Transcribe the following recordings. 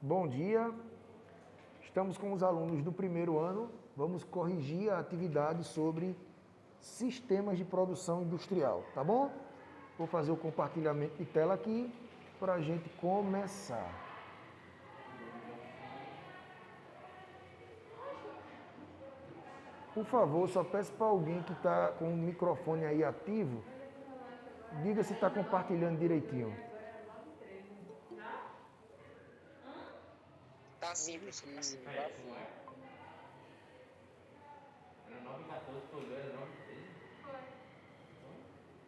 Bom dia. Estamos com os alunos do primeiro ano. Vamos corrigir a atividade sobre sistemas de produção industrial, tá bom? Vou fazer o compartilhamento de tela aqui para a gente começar. Por favor, só peço para alguém que está com o microfone aí ativo, diga se está compartilhando direitinho. Tá sim, professor. Tá sim. Tá sim. Era 9h14, foi o era 9h13? Foi.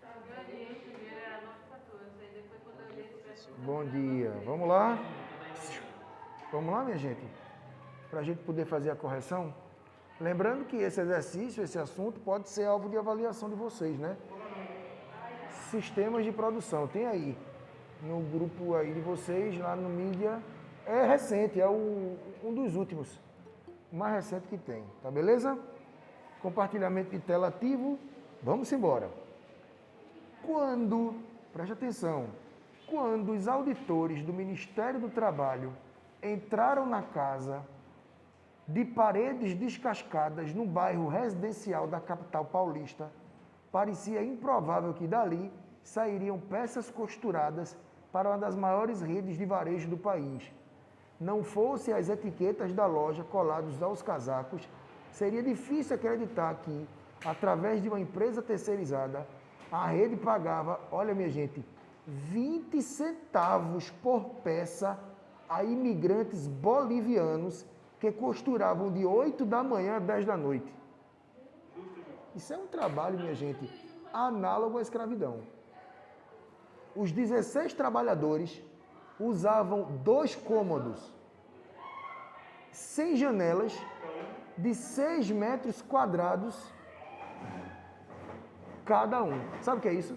Eu olhei primeiro, era 9h14, aí depois quando eu olhei, professor. Bom dia, vamos lá? Vamos lá, minha gente? Para a gente poder fazer a correção. Lembrando que esse exercício, esse assunto, pode ser alvo de avaliação de vocês, né? Sistemas de produção, tem aí no grupo aí de vocês, lá no mídia. É recente, é um dos últimos, o mais recente que tem, tá beleza? Compartilhamento de tela ativo, vamos embora. Preste atenção, quando os auditores do Ministério do Trabalho entraram na casa de paredes descascadas no bairro residencial da capital paulista, parecia improvável que dali sairiam peças costuradas para uma das maiores redes de varejo do país. Não fossem as etiquetas da loja coladas aos casacos, seria difícil acreditar que, através de uma empresa terceirizada, a rede pagava, olha minha gente, 20 centavos por peça a imigrantes bolivianos que costuravam de 8 da manhã a 10 da noite. Isso é um trabalho, minha gente, análogo à escravidão. Os 16 trabalhadores usavam 2 cômodos, sem janelas, de 6 metros quadrados cada um. Sabe o que é isso?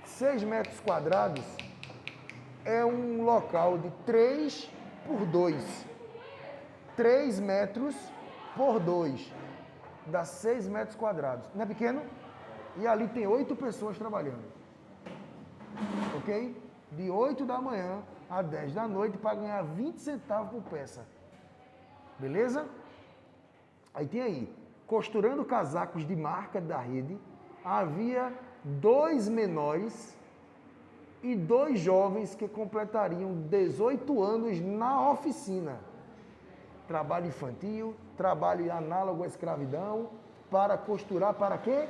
6 metros quadrados é um local de 3 por 2. 3 metros por 2. Dá 6 metros quadrados. Não é pequeno? E ali tem 8 pessoas trabalhando. Ok? De 8 da manhã a 10 da noite para ganhar 20 centavos por peça. Beleza? Aí tem aí, costurando casacos de marca da rede, havia 2 menores e 2 jovens que completariam 18 anos na oficina. Trabalho infantil, trabalho análogo à escravidão, para costurar para quê?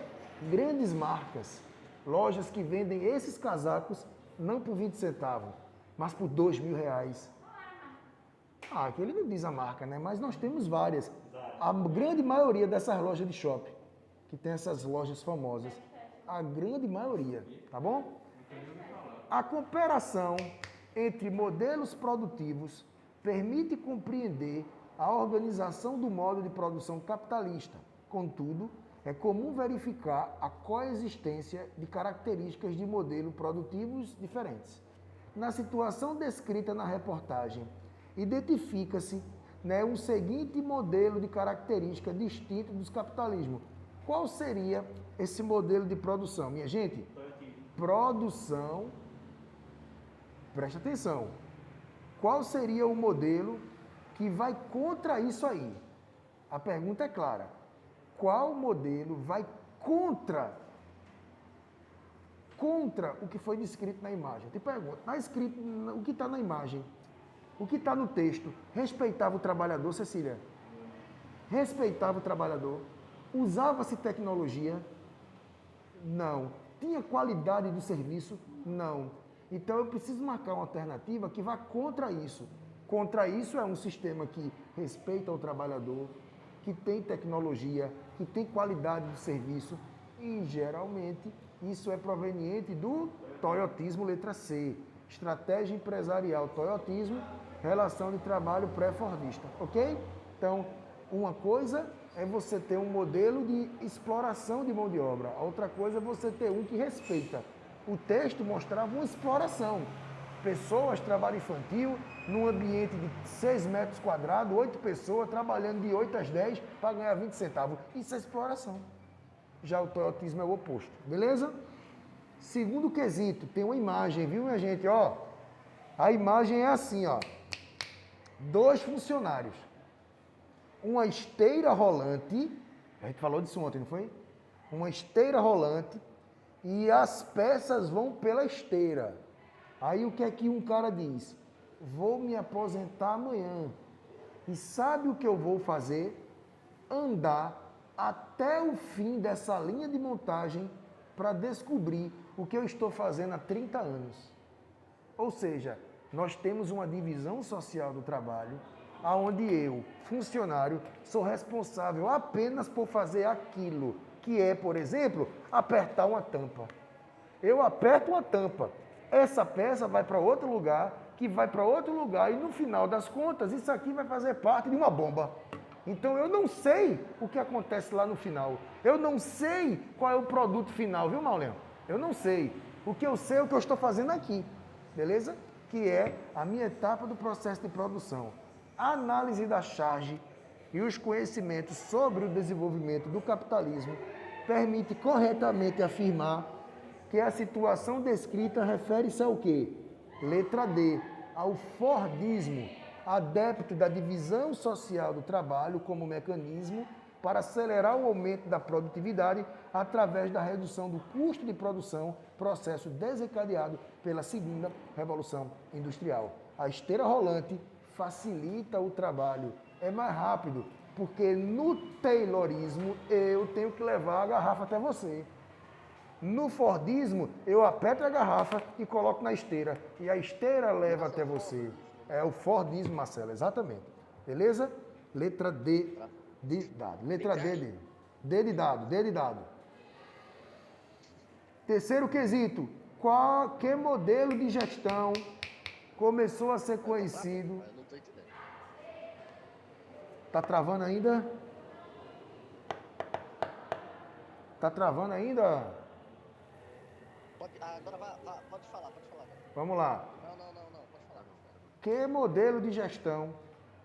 Grandes marcas. Lojas que vendem esses casacos não por 20 centavos, mas por R$2.000. Aqui ele não diz a marca, né? Mas nós temos várias. A grande maioria dessas lojas de shopping, que tem essas lojas famosas, a grande maioria, tá bom? A cooperação entre modelos produtivos permite compreender a organização do modo de produção capitalista. Contudo, é comum verificar a coexistência de características de modelos produtivos diferentes. Na situação descrita na reportagem, identifica-se um seguinte modelo de característica distinto dos capitalismos. Qual seria esse modelo de produção? Minha gente, produção, preste atenção, qual seria o modelo que vai contra isso aí? A pergunta é clara. Qual modelo vai contra o que foi descrito na imagem? Eu te pergunto, está escrito o que está na imagem, o que está no texto, respeitava o trabalhador, Cecília? Respeitava o trabalhador? Usava-se tecnologia? Não. Tinha qualidade do serviço? Não. Então eu preciso marcar uma alternativa que vá contra isso. Contra isso é um sistema que respeita o trabalhador, que tem tecnologia, que tem qualidade do serviço e, geralmente, isso é proveniente do toyotismo letra C. Estratégia empresarial toyotismo, relação de trabalho pré-fordista, ok? Então, uma coisa é você ter um modelo de exploração de mão de obra, a outra coisa é você ter um que respeita. O texto mostrava uma exploração. Pessoas, trabalho infantil, num ambiente de 6 metros quadrados, 8 pessoas, trabalhando de 8 às 10 para ganhar 20 centavos. Isso é exploração. Já o toyotismo é o oposto, beleza? Segundo quesito, tem uma imagem, viu, minha gente? Ó, a imagem é assim, ó. 2 funcionários, uma esteira rolante, a gente falou disso ontem, não foi? Uma esteira rolante e as peças vão pela esteira. Aí o que é que um cara diz? Vou me aposentar amanhã. E sabe o que eu vou fazer? Andar até o fim dessa linha de montagem para descobrir o que eu estou fazendo há 30 anos. Ou seja, nós temos uma divisão social do trabalho, onde eu, funcionário, sou responsável apenas por fazer aquilo, que é, por exemplo, apertar uma tampa. Eu aperto uma tampa, essa peça vai para outro lugar, que vai para outro lugar, e no final das contas, isso aqui vai fazer parte de uma bomba. Então eu não sei o que acontece lá no final. Eu não sei qual é o produto final, viu, Mauleão? Eu não sei. O que eu sei é o que eu estou fazendo aqui, beleza? Que é a minha etapa do processo de produção. A análise da charge e os conhecimentos sobre o desenvolvimento do capitalismo permite corretamente afirmar que a situação descrita refere-se ao quê? Letra D, ao Fordismo, adepto da divisão social do trabalho como mecanismo para acelerar o aumento da produtividade através da redução do custo de produção, processo desencadeado pela segunda revolução industrial. A esteira rolante facilita o trabalho, é mais rápido, porque no Taylorismo eu tenho que levar a garrafa até você. No Fordismo, eu aperto a garrafa e coloco na esteira. E a esteira leva até você. É o Fordismo, Marcelo, exatamente. Beleza? Letra D de dado. Letra D de. D de dado, D de dado. Terceiro quesito. Que modelo de gestão começou a ser conhecido? Eu não tô entendendo. Tá travando ainda? Tá travando ainda? Agora pode falar. Vamos lá. Não, pode falar. Que modelo de gestão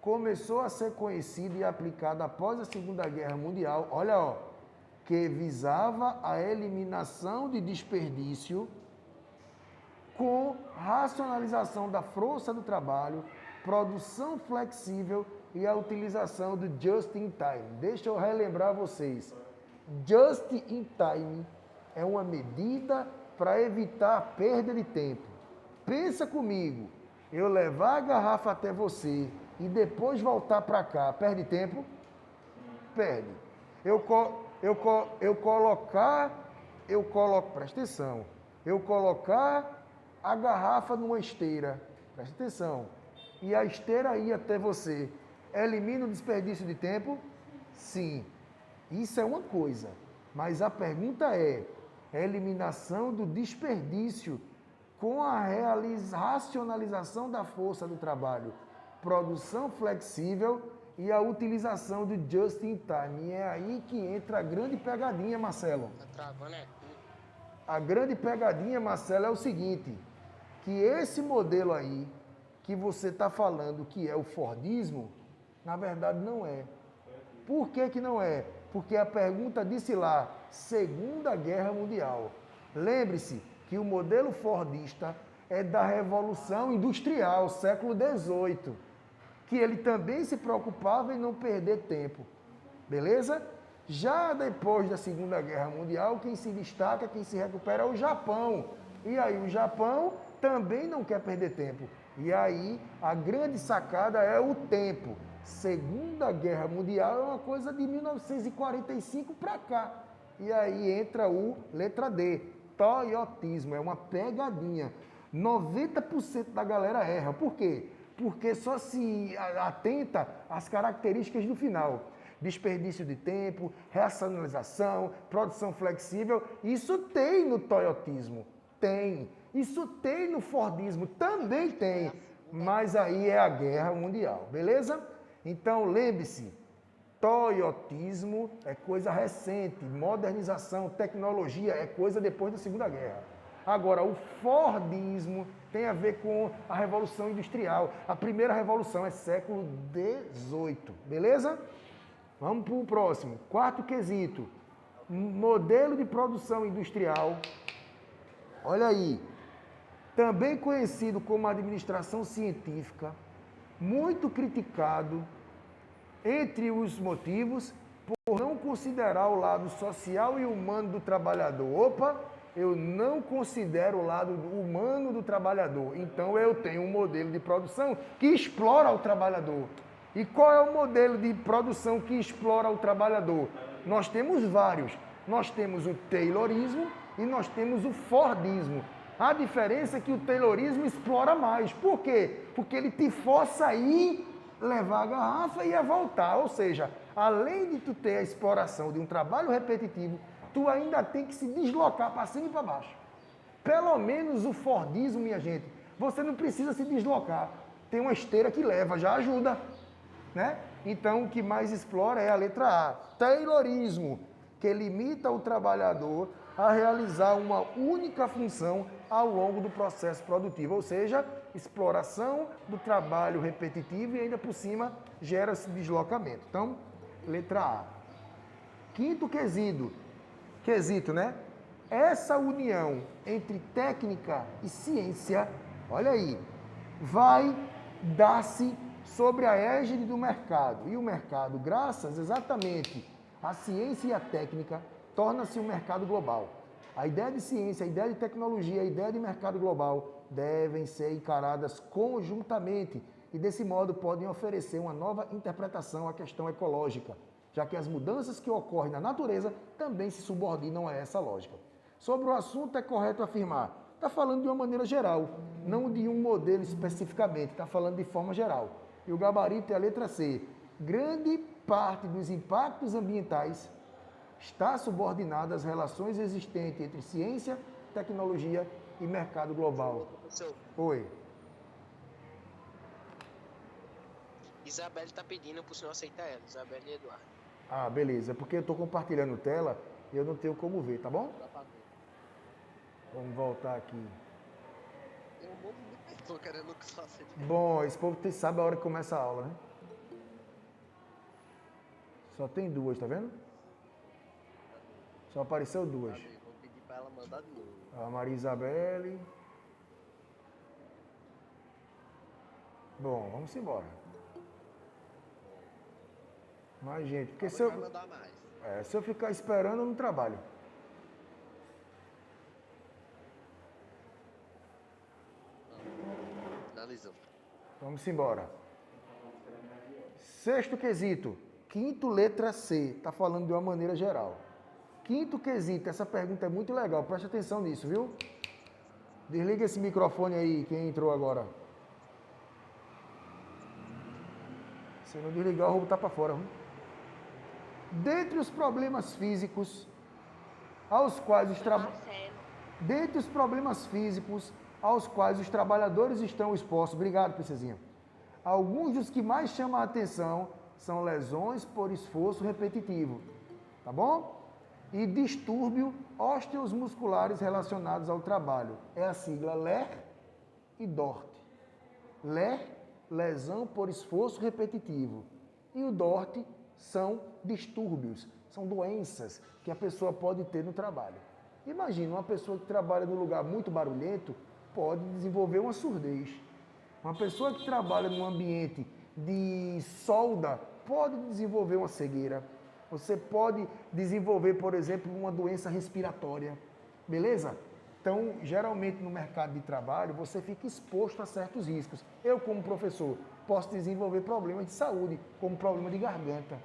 começou a ser conhecido e aplicado após a Segunda Guerra Mundial, olha, ó, que visava a eliminação de desperdício com racionalização da força do trabalho, produção flexível e a utilização do just in time. Deixa eu relembrar vocês. Just in time é uma medida para evitar a perda de tempo. Pensa comigo, eu levar a garrafa até você e depois voltar para cá, perde tempo? Perde. Presta atenção, eu colocar a garrafa numa esteira, presta atenção, e a esteira ir até você, elimina o desperdício de tempo? Sim, isso é uma coisa, mas a pergunta é, eliminação do desperdício com a racionalização da força do trabalho, produção flexível e a utilização do just in time. E é aí que entra a grande pegadinha, Marcelo. Tá travando tudo. A grande pegadinha, Marcelo, é o seguinte, que esse modelo aí, que você está falando que é o Fordismo, na verdade não é. Por que que não é? Porque a pergunta disse lá, Segunda Guerra Mundial. Lembre-se que o modelo fordista é da Revolução Industrial, século XVIII, que ele também se preocupava em não perder tempo. Beleza? Já depois da Segunda Guerra Mundial, quem se destaca, quem se recupera é o Japão. E aí o Japão também não quer perder tempo. E aí a grande sacada é o tempo. Segunda Guerra Mundial é uma coisa de 1945 para cá. E aí entra o letra D, toyotismo, é uma pegadinha. 90% da galera erra. Por quê? Porque só se atenta às características do final. Desperdício de tempo, racionalização, produção flexível. Isso tem no toyotismo. Tem. Isso tem no Fordismo. Também tem. Mas aí é a Guerra Mundial. Beleza? Então, lembre-se, toyotismo é coisa recente. Modernização, tecnologia é coisa depois da Segunda Guerra. Agora, o Fordismo tem a ver com a Revolução Industrial. A primeira revolução é século XVIII. Beleza? Vamos para o próximo. Quarto quesito. Modelo de produção industrial. Olha aí. Também conhecido como administração científica, muito criticado entre os motivos por não considerar o lado social e humano do trabalhador. Opa, eu não considero o lado humano do trabalhador, então eu tenho um modelo de produção que explora o trabalhador. E qual é o modelo de produção que explora o trabalhador? Nós temos vários. Nós temos o Taylorismo e nós temos o Fordismo. A diferença é que o Taylorismo explora mais. Por quê? Porque ele te força a ir levar a garrafa e a voltar. Ou seja, além de tu ter a exploração de um trabalho repetitivo, tu ainda tem que se deslocar para cima e para baixo. Pelo menos o Fordismo, minha gente, você não precisa se deslocar. Tem uma esteira que leva, já ajuda. Né? Então, o que mais explora é a letra A. Taylorismo, que limita o trabalhador a realizar uma única função ao longo do processo produtivo, ou seja, exploração do trabalho repetitivo e ainda por cima gera-se deslocamento. Então, letra A. Quinto quesito, né? Essa união entre técnica e ciência, olha aí, vai dar-se sobre a égide do mercado. E o mercado, graças exatamente à ciência e à técnica, torna-se um mercado global. A ideia de ciência, a ideia de tecnologia, a ideia de mercado global devem ser encaradas conjuntamente e, desse modo, podem oferecer uma nova interpretação à questão ecológica, já que as mudanças que ocorrem na natureza também se subordinam a essa lógica. Sobre o assunto, é correto afirmar, está falando de uma maneira geral, não de um modelo especificamente, está falando de forma geral. E o gabarito é a letra C. Grande parte dos impactos ambientais está subordinada às relações existentes entre ciência, tecnologia e mercado global. Professor, Oi. Isabelle está pedindo para o senhor aceitar ela. Isabelle e Eduardo. Ah, beleza. É porque eu estou compartilhando tela e eu não tenho como ver, tá bom? Dá pra ver. Vamos voltar aqui. Tem um monte de pessoa querendo que só aceite. Bom, esse povo sabe a hora que começa a aula, né? Só tem duas, tá vendo? Só apareceu duas. Vou pedir para ela mandar de novo. A Maria Isabelle. Bom, vamos embora. Mas, gente, porque Vai mandar mais. se eu ficar esperando, eu não trabalho. Finalizou. Vamos embora. Sexto quesito. Quinto, letra C. Está falando de uma maneira geral. Quinto quesito. Essa pergunta é muito legal. Preste atenção nisso, viu? Desliga esse microfone aí, quem entrou agora. Se não desligar, eu vou botar para fora. Viu? Dentre os problemas físicos aos quais os trabalhadores estão expostos. Obrigado, princesinha. Alguns dos que mais chamam a atenção são lesões por esforço repetitivo, tá bom? E distúrbio osteomusculares relacionados ao trabalho. É a sigla LER e DORT. LER, lesão por esforço repetitivo. E o DORT são distúrbios, são doenças que a pessoa pode ter no trabalho. Imagina, uma pessoa que trabalha num lugar muito barulhento pode desenvolver uma surdez. Uma pessoa que trabalha num ambiente de solda pode desenvolver uma cegueira. Você pode desenvolver, por exemplo, uma doença respiratória. Beleza? Então, geralmente no mercado de trabalho, você fica exposto a certos riscos. Eu, como professor, posso desenvolver problemas de saúde, como problema de garganta.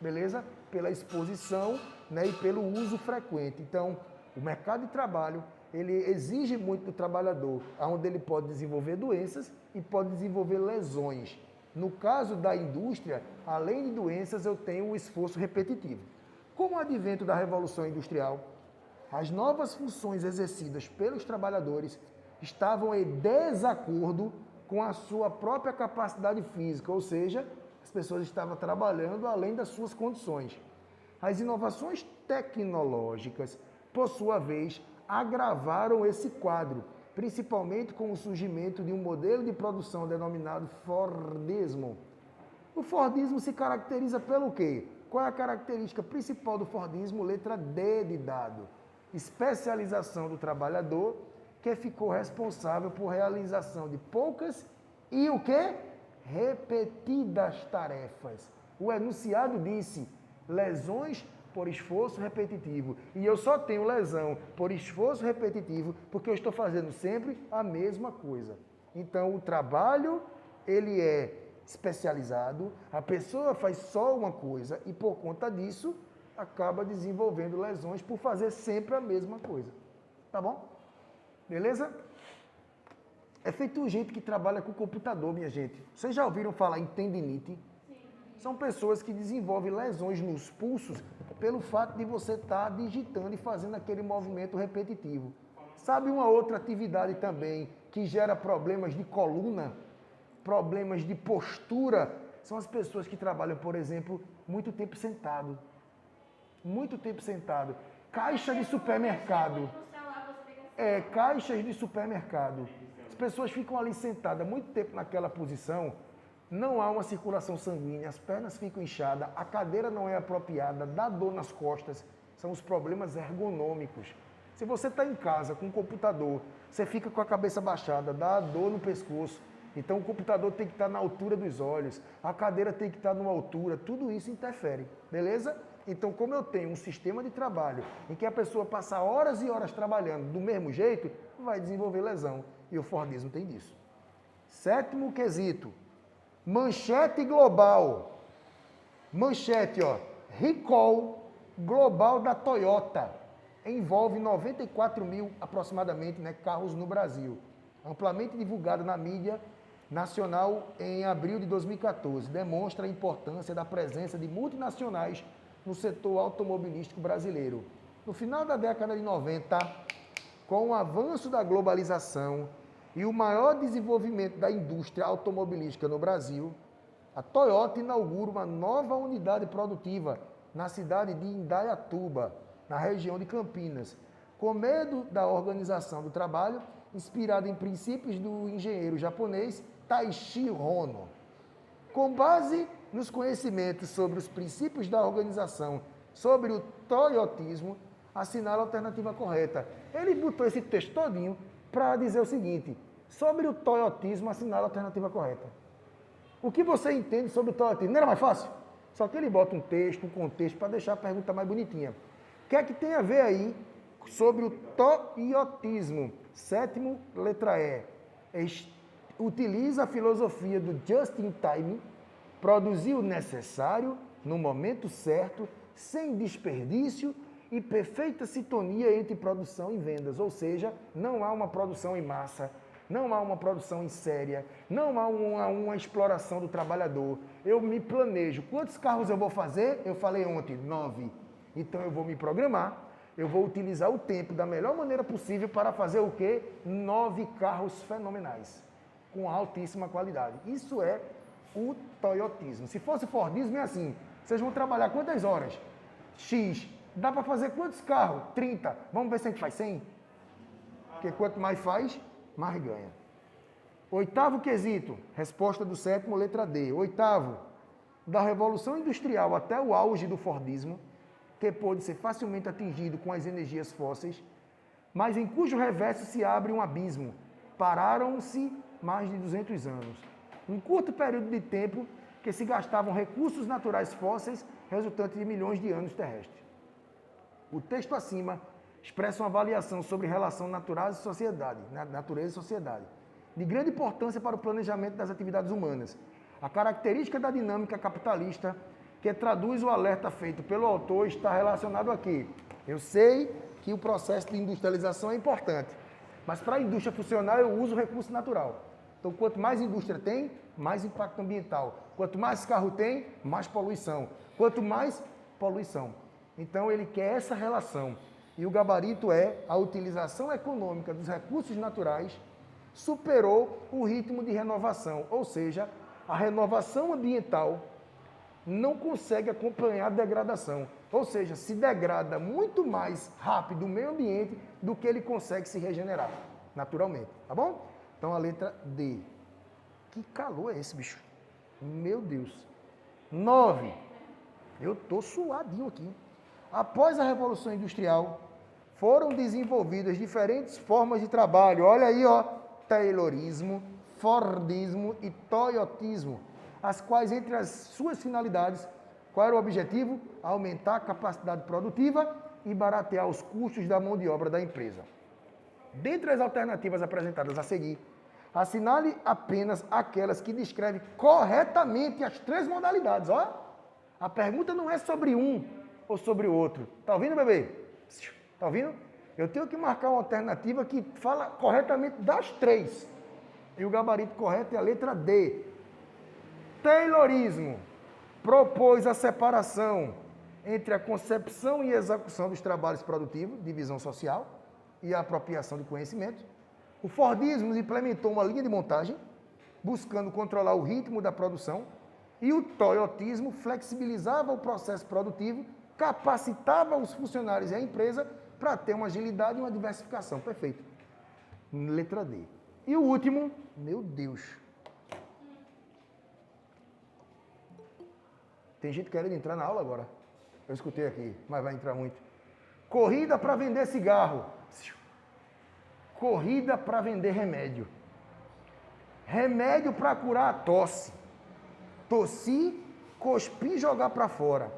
Beleza? Pela exposição, né, e pelo uso frequente. Então, o mercado de trabalho, ele exige muito do trabalhador, onde ele pode desenvolver doenças e pode desenvolver lesões. No caso da indústria, além de doenças, eu tenho o esforço repetitivo. Com o advento da Revolução Industrial, as novas funções exercidas pelos trabalhadores estavam em desacordo com a sua própria capacidade física, ou seja, as pessoas estavam trabalhando além das suas condições. As inovações tecnológicas, por sua vez, agravaram esse quadro, principalmente com o surgimento de um modelo de produção denominado Fordismo. O Fordismo se caracteriza pelo quê? Qual é a característica principal do Fordismo? Letra D de dado. Especialização do trabalhador, que ficou responsável por realização de poucas e o quê? repetidas tarefas. O enunciado disse lesões por esforço repetitivo. E eu só tenho lesão por esforço repetitivo porque eu estou fazendo sempre a mesma coisa. Então, o trabalho, ele é especializado, a pessoa faz só uma coisa e, por conta disso, acaba desenvolvendo lesões por fazer sempre a mesma coisa. Tá bom? Beleza? É feito gente que trabalha com computador, minha gente. Vocês já ouviram falar em tendinite? São pessoas que desenvolvem lesões nos pulsos pelo fato de você estar digitando e fazendo aquele movimento repetitivo. Sabe uma outra atividade também que gera problemas de coluna, problemas de postura? São as pessoas que trabalham, por exemplo, muito tempo sentado. Muito tempo sentado. Caixa de supermercado. Caixas de supermercado. As pessoas ficam ali sentadas muito tempo naquela posição. Não há uma circulação sanguínea, as pernas ficam inchadas, a cadeira não é apropriada, dá dor nas costas, são os problemas ergonômicos. Se você está em casa com um computador, você fica com a cabeça baixada, dá dor no pescoço, então o computador tem que estar na altura dos olhos, a cadeira tem que estar numa altura, tudo isso interfere, beleza? Então, como eu tenho um sistema de trabalho em que a pessoa passa horas e horas trabalhando do mesmo jeito, vai desenvolver lesão, e o Fordismo tem disso. 7º quesito. Manchete global. Manchete, ó. Recall global da Toyota. Envolve 94 mil, aproximadamente, né, carros no Brasil. Amplamente divulgado na mídia nacional em abril de 2014. Demonstra a importância da presença de multinacionais no setor automobilístico brasileiro. No final da década de 90, com o avanço da globalização e o maior desenvolvimento da indústria automobilística no Brasil, a Toyota inaugura uma nova unidade produtiva na cidade de Indaiatuba, na região de Campinas, com medo da organização do trabalho, inspirada em princípios do engenheiro japonês Taishi Hono. Com base nos conhecimentos sobre os princípios da organização, sobre o toyotismo, assinala a alternativa correta. Ele botou esse texto todinho para dizer o seguinte: sobre o toyotismo, assinala a alternativa correta. O que você entende sobre o toyotismo? Não era mais fácil? Só que ele bota um texto, um contexto, para deixar a pergunta mais bonitinha. O que é que tem a ver aí sobre o toyotismo? 7º, letra E. Utiliza a filosofia do just in time, produzir o necessário, no momento certo, sem desperdício e perfeita sintonia entre produção e vendas. Ou seja, não há uma produção em massa, não há uma produção em série, não há uma exploração do trabalhador. Eu me planejo. Quantos carros eu vou fazer? Eu falei ontem, 9. Então eu vou me programar, eu vou utilizar o tempo da melhor maneira possível para fazer o quê? 9 carros fenomenais, com altíssima qualidade. Isso é o toyotismo. Se fosse Fordismo, é assim. Vocês vão trabalhar quantas horas? X. Dá para fazer quantos carros? 30. Vamos ver se a gente faz 100? Porque quanto mais faz, mais ganha. 8º quesito. Resposta do 7º, letra D. 8º. Da Revolução Industrial até o auge do Fordismo, que pôde ser facilmente atingido com as energias fósseis, mas em cujo reverso se abre um abismo. Pararam-se mais de 200 anos. Um curto período de tempo que se gastavam recursos naturais fósseis resultantes de milhões de anos terrestres. O texto acima expressa uma avaliação sobre relação natureza e sociedade, de grande importância para o planejamento das atividades humanas. A característica da dinâmica capitalista que traduz o alerta feito pelo autor está relacionado aqui. Eu sei que o processo de industrialização é importante, mas para a indústria funcionar eu uso o recurso natural. Então, quanto mais indústria tem, mais impacto ambiental. Quanto mais carro tem, mais poluição. Quanto mais poluição. Então, ele quer essa relação. E o gabarito é a utilização econômica dos recursos naturais superou o ritmo de renovação. Ou seja, a renovação ambiental não consegue acompanhar a degradação. Ou seja, se degrada muito mais rápido o meio ambiente do que ele consegue se regenerar, naturalmente. Tá bom? Então, a letra D. Que calor é esse, bicho? Meu Deus. 9. Eu tô suadinho aqui. Após a Revolução Industrial, foram desenvolvidas diferentes formas de trabalho. Olha aí, ó. Taylorismo, Fordismo e Toyotismo, as quais, entre as suas finalidades, qual era o objetivo? Aumentar a capacidade produtiva e baratear os custos da mão de obra da empresa. Dentre as alternativas apresentadas a seguir, assinale apenas aquelas que descrevem corretamente as três modalidades. Ó, a pergunta não é sobre um ou sobre o outro. Tá ouvindo, bebê? Tá ouvindo? Eu tenho que marcar uma alternativa que fala corretamente das três. E o gabarito correto é a letra D. Taylorismo propôs a separação entre a concepção e execução dos trabalhos produtivos, divisão social e a apropriação de conhecimento. O Fordismo implementou uma linha de montagem, buscando controlar o ritmo da produção, e o Toyotismo flexibilizava o processo produtivo, capacitava os funcionários e a empresa para ter uma agilidade e uma diversificação. Perfeito. Letra D. E o último, meu Deus. Tem gente querendo entrar na aula agora. Eu escutei aqui, mas vai entrar muito. Corrida para vender cigarro. Corrida para vender remédio. Remédio para curar a tosse. Tossir, cuspir e jogar para fora.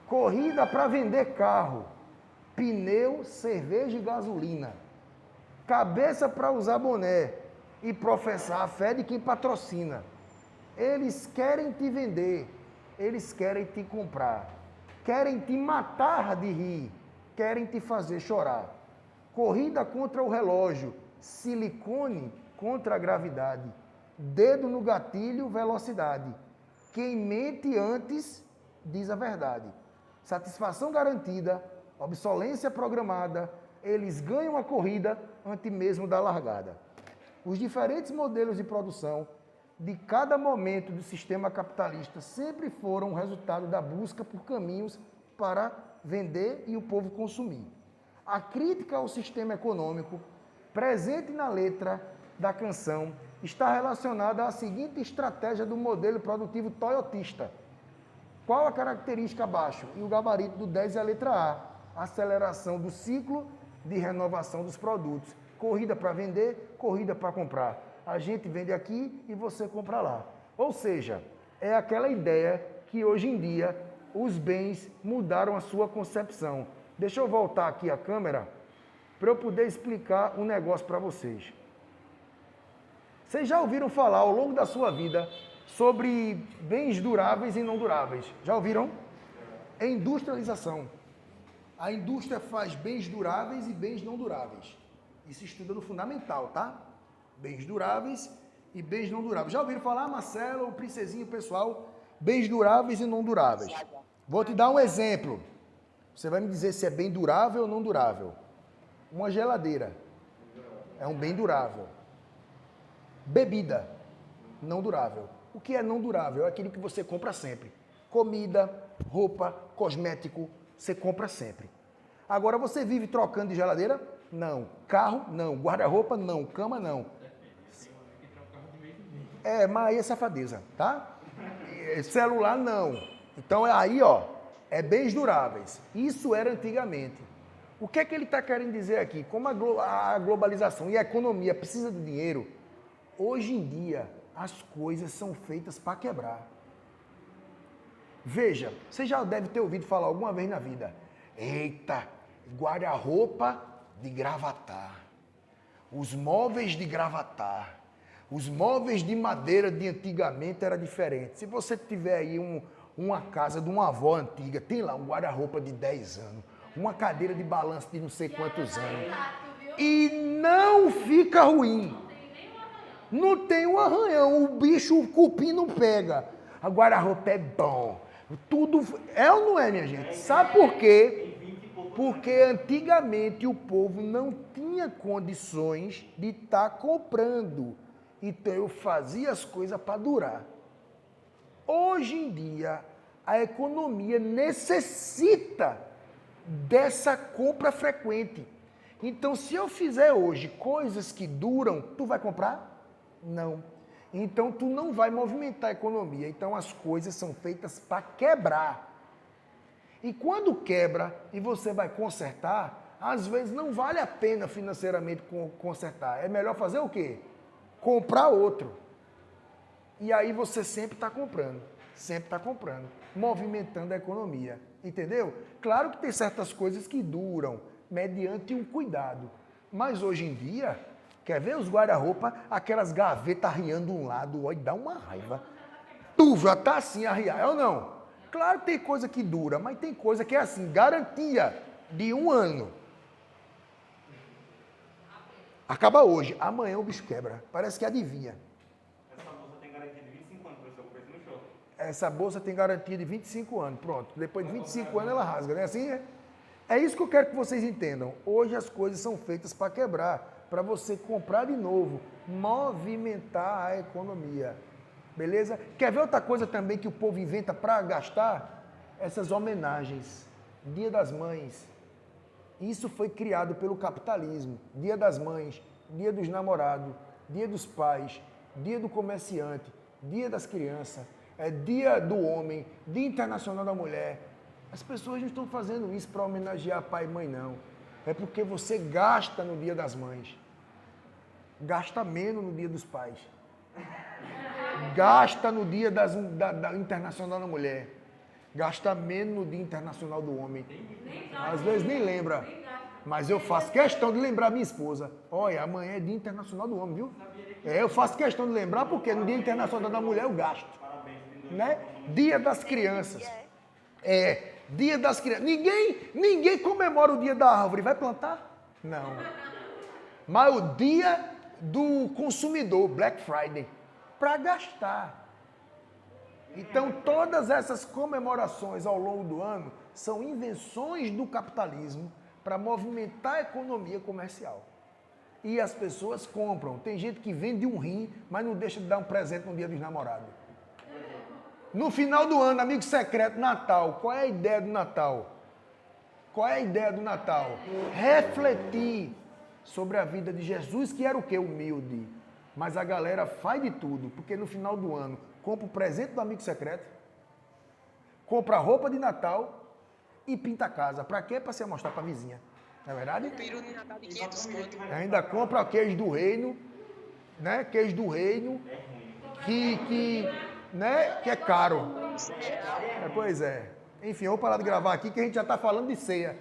Corrida para vender carro. Pneu, cerveja e gasolina. Cabeça para usar boné e professar a fé de quem patrocina. Eles querem te vender, eles querem te comprar. Querem te matar de rir, querem te fazer chorar. Corrida contra o relógio, silicone contra a gravidade. Dedo no gatilho, velocidade. Quem mente antes, diz a verdade. Satisfação garantida, obsolência programada, eles ganham a corrida antes mesmo da largada. Os diferentes modelos de produção de cada momento do sistema capitalista sempre foram resultado da busca por caminhos para vender e o povo consumir. A crítica ao sistema econômico, presente na letra da canção, está relacionada à seguinte estratégia do modelo produtivo toyotista. Qual a característica abaixo? E o gabarito do 10 é a letra A. Aceleração do ciclo de renovação dos produtos. Corrida para vender, corrida para comprar. A gente vende aqui e você compra lá. Ou seja, é aquela ideia que hoje em dia os bens mudaram a sua concepção. Deixa eu voltar aqui a câmera para eu poder explicar um negócio para vocês. Vocês já ouviram falar ao longo da sua vida sobre bens duráveis e não duráveis? Já ouviram? É industrialização. A indústria faz bens duráveis e bens não duráveis. Isso estuda no fundamental, tá? Bens duráveis e bens não duráveis. Já ouviram falar, Marcelo, o princesinho pessoal? Bens duráveis e não duráveis. Vou te dar um exemplo. Você vai me dizer se é bem durável ou não durável. Uma geladeira é um bem durável. Bebida, não durável. O que é não durável? É aquilo que você compra sempre. Comida, roupa, cosmético, você compra sempre. Agora, você vive trocando de geladeira? Não. Carro? Não. Guarda-roupa? Não. Cama? Não. Mas aí é safadeza, tá? Celular? Não. Então, aí, ó, é bens duráveis. Isso era antigamente. O que é que ele está querendo dizer aqui? Como a globalização e a economia precisa de dinheiro, hoje em dia, as coisas são feitas para quebrar. Veja, você já deve ter ouvido falar alguma vez na vida. Eita, guarda-roupa de Gravatar. Os móveis de Gravatar. Os móveis de madeira de antigamente era diferente. Se você tiver aí uma casa de uma avó antiga, tem lá um guarda-roupa de 10 anos, uma cadeira de balanço de não sei quantos anos. E não fica ruim. Não tem um arranhão, o bicho, o cupim não pega. A guarda-roupa é bom. Tudo é ou não é, minha gente? Sabe por quê? Porque antigamente o povo não tinha condições de estar comprando. Então eu fazia as coisas para durar. Hoje em dia, a economia necessita dessa compra frequente. Então, se eu fizer hoje coisas que duram, tu vai comprar? Não. Então, tu não vai movimentar a economia. Então, as coisas são feitas para quebrar. E quando quebra e você vai consertar, às vezes não vale a pena financeiramente consertar. É melhor fazer o quê? comprar outro. E aí você sempre está comprando, movimentando a economia, entendeu? Claro que tem certas coisas que duram, mediante um cuidado. Mas hoje em dia, quer ver os guarda-roupa, aquelas gavetas arriando um lado, olha, dá uma raiva. Tu já tá assim arriar, é ou não? Claro que tem coisa que dura, mas tem coisa que é assim, garantia de 1 ano. Acaba hoje, amanhã o bicho quebra. Parece que adivinha. Essa bolsa tem garantia de 25 anos, professor, preço no show. Essa bolsa tem garantia de 25 anos. Pronto. Depois de 25 anos ela rasga, não é assim? É isso que eu quero que vocês entendam. Hoje as coisas são feitas para quebrar, para você comprar de novo, movimentar a economia. Beleza? Quer ver outra coisa também que o povo inventa para gastar? Essas homenagens. Dia das Mães. Isso foi criado pelo capitalismo. Dia das Mães, Dia dos Namorados, Dia dos Pais, Dia do Comerciante, Dia das Crianças, Dia do Homem, Dia Internacional da Mulher. As pessoas não estão fazendo isso para homenagear pai e mãe, não. É porque você gasta no Dia das Mães. Gasta menos no Dia dos Pais. Gasta no Dia da Internacional da Mulher. Gasta menos no Dia Internacional do Homem. Às vezes nem lembra. Mas eu faço questão de lembrar minha esposa. Olha, amanhã é Dia Internacional do Homem, viu? Eu faço questão de lembrar porque no Dia Internacional da Mulher eu gasto. Né? Dia das Crianças. Dia das Crianças. Ninguém comemora o Dia da Árvore. Vai plantar? Não. Mas o Dia do Consumidor, Black Friday, para gastar. Então, todas essas comemorações ao longo do ano são invenções do capitalismo para movimentar a economia comercial. E as pessoas compram. Tem gente que vende um rim, mas não deixa de dar um presente no Dia dos Namorados. No final do ano, amigo secreto, Natal. Qual é a ideia do Natal? Qual é a ideia do Natal? Refletir sobre a vida de Jesus, que era o quê? Humilde. Mas a galera faz de tudo, porque no final do ano compra o presente do amigo secreto, compra a roupa de Natal e pinta a casa. Pra quê? Pra se mostrar pra vizinha. Não é verdade? Peru de Natal de 500 conto. Ainda compra queijo do reino, né? Queijo do reino, que é caro. Pois é. Enfim, eu vou parar de gravar aqui que a gente já tá falando de ceia.